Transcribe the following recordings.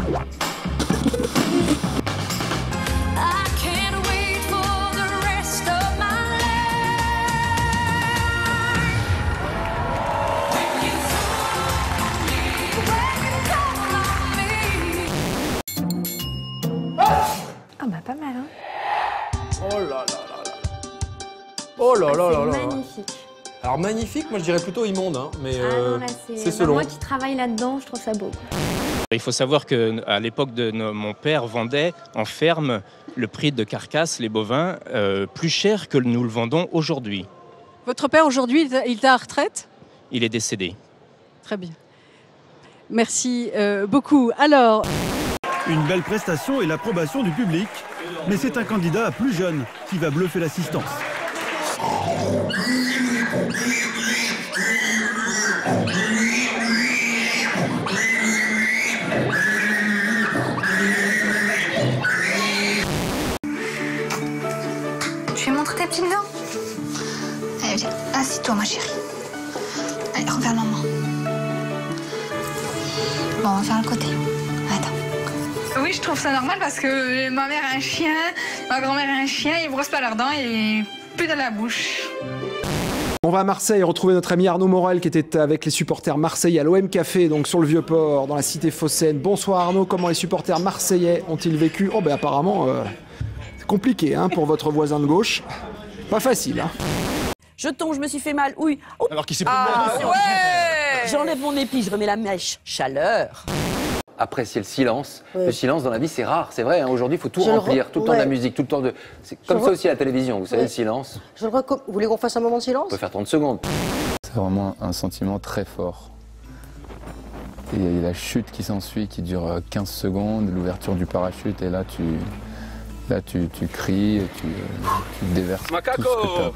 Ah bah pas mal, hein. Oh là là là là. Oh là là là là. C'est magnifique. Alors magnifique, moi je dirais plutôt immonde, hein, mais c'est bah, selon. moi qui travaille là-dedans, je trouve ça beau. Il faut savoir qu'à l'époque de mon père vendait en ferme le prix de carcasse, les bovins, plus cher que nous le vendons aujourd'hui. Votre père aujourd'hui, il est à la retraite? Il est décédé. Très bien. Merci beaucoup. Alors... Une belle prestation et l'approbation du public. Mais c'est un candidat plus jeune qui va bluffer l'assistance. Je vais montrer tes petites dents. Allez, viens. Assis-toi, ma chérie. Allez, regarde maman. Bon, on va faire le côté. Attends. Oui, je trouve ça normal parce que ma mère a un chien, ma grand-mère a un chien, ils brossent pas leurs dents et plus dans la bouche. On va à Marseille retrouver notre ami Arnaud Morel qui était avec les supporters marseillais à l'OM Café, donc sur le Vieux-Port, dans la cité phocéenne. Bonsoir Arnaud, comment les supporters marseillais ont-ils vécu? Oh ben apparemment, c'est compliqué hein, pour votre voisin de gauche. Pas facile. Hein. Je tombe, je me suis fait mal, oui. Oh. Alors qu'il s'est pris mal. Ouais. J'enlève mon épi, je remets la mèche. Chaleur. Apprécier le silence. Ouais. Le silence dans la vie, c'est rare, c'est vrai. Hein. Aujourd'hui, il faut tout remplir, tout le temps de la musique, tout le temps de... C'est comme ça aussi à la télévision, vous savez, le silence. Vous voulez qu'on fasse un moment de silence? On peut faire 30 secondes. C'est vraiment un sentiment très fort. Et il y a la chute qui s'ensuit, qui dure 15 secondes, l'ouverture du parachute, et là, tu cries, et tu déverses tout ce que t'as, quoi.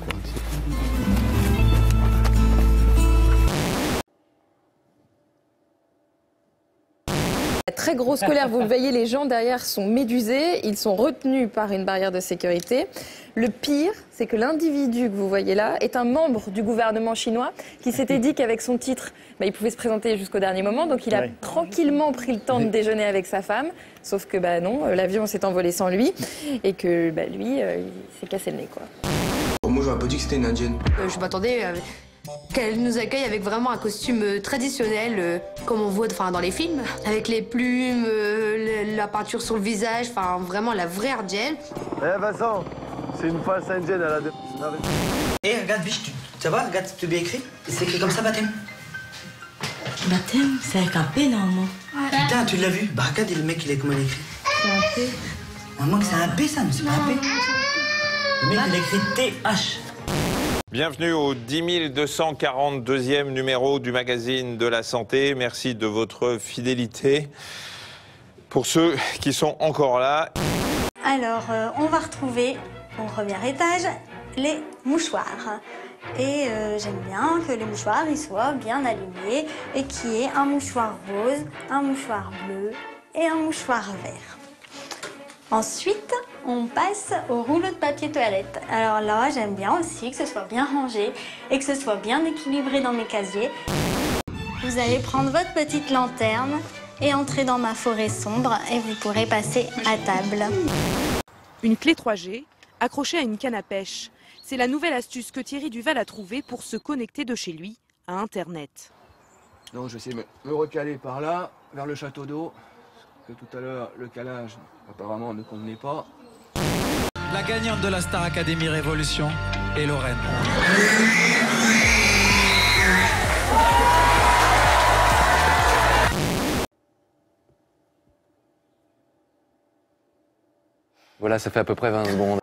Très grosse colère, vous le voyez, les gens derrière sont médusés, ils sont retenus par une barrière de sécurité. Le pire, c'est que l'individu que vous voyez là est un membre du gouvernement chinois qui s'était dit qu'avec son titre, il pouvait se présenter jusqu'au dernier moment, donc il a tranquillement pris le temps de déjeuner avec sa femme, sauf que non, l'avion s'est envolé sans lui, et que lui, il s'est cassé le nez, quoi. Moi, j'aurais pas dit que c'était une indienne. Je m'attendais qu'elle nous accueille avec vraiment un costume traditionnel, comme on voit dans les films, avec les plumes, la peinture sur le visage, vraiment la vraie indienne. Eh Vincent, c'est une fausse indienne, elle a des... Eh regarde biche, ça va, regarde, c'est bien écrit. C'est écrit comme ça, baptême. Baptême, c'est avec un P normalement. Putain, tu l'as vu? Bah regarde le mec, il est comment il écrit. C'est un P. Maman, c'est un P ça, mais c'est pas un P. Le mec, il a écrit TH. Bienvenue au 10 242e numéro du magazine de la santé. Merci de votre fidélité. Pour ceux qui sont encore là. Alors, on va retrouver au premier étage les mouchoirs. Et j'aime bien que les mouchoirs ils soient bien alignés et qu'il y ait un mouchoir rose, un mouchoir bleu et un mouchoir vert. Ensuite, on passe au rouleau de papier toilette. Alors là, j'aime bien aussi que ce soit bien rangé et que ce soit bien équilibré dans mes casiers. Vous allez prendre votre petite lanterne et entrer dans ma forêt sombre et vous pourrez passer à table. Une clé 3G accrochée à une canne à pêche. C'est la nouvelle astuce que Thierry Duval a trouvée pour se connecter de chez lui à Internet. Donc je vais essayer de me recaler par là, vers le château d'eau. Parce que tout à l'heure, le calage, apparemment, ne convenait pas. La gagnante de la Star Academy Révolution est Lorraine. Voilà, ça fait à peu près 20 secondes.